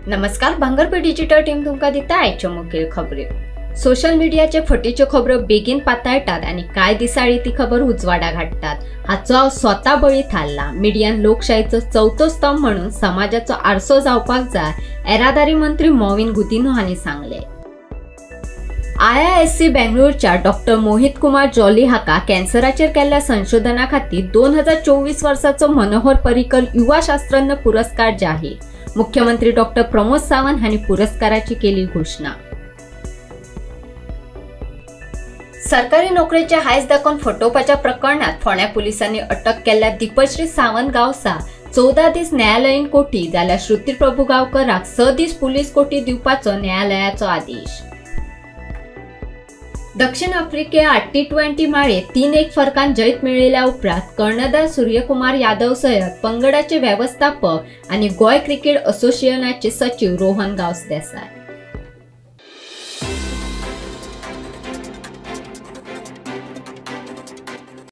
नमस्कार, भांगरपेट digital team तुमका दिता आयच्यो मुखेल खबरी। सोशल मीडियाचे फटीच्यो खबरो बेगीन पातळटात आणि काय दिसाळी ती खबर उजवाडा घालतात। हाचो हांव स्वता बळी थारला। मीडियान लोकशाहीचो चौथो स्तंभ म्हणून समाजाचो आरसो जावपाक जाय, येरादारी मंत्री मोविन गुदिन्हो हांणी सांगले। IISc बेंगळुरूच्या डॉ. मोहित कुमार जॉली हाका कॅन्सराचेर केल्ल्या संशोधना खातीर 2024 वर्साचो मनोहर पर्रीकर युवा शास्त्रज्ञ पुरस्कार जाहीर। मुख्यमंत्री डॉ. प्रमोद सावंत हांणी पुरस्काराची केली घोषणा। सरकारी नोकरेचे हायस दाखोवन फटोवपाच्या प्रकरणात फोंड्या पुलिसांनी अटक केल्ल्या दीपश्री सावंत गावसा 14 दीस न्यायालयीन कोठी जाल्यार श्रुती प्रभुगांवकराक 6 दीस पुलीस कोठी दिवपाचो न्यायालयाचो आदेश। दक्षिण आफ्रिके T20 माळेत 3-1 फरकान जैत मेळयल्या उपरांत कर्णधार सूर्यकुमार यादव सयत पंगडाचे व्यवस्थापक आणि गोय क्रिकेट असोसिएशनाचे सचिव रोहन गावस देसाय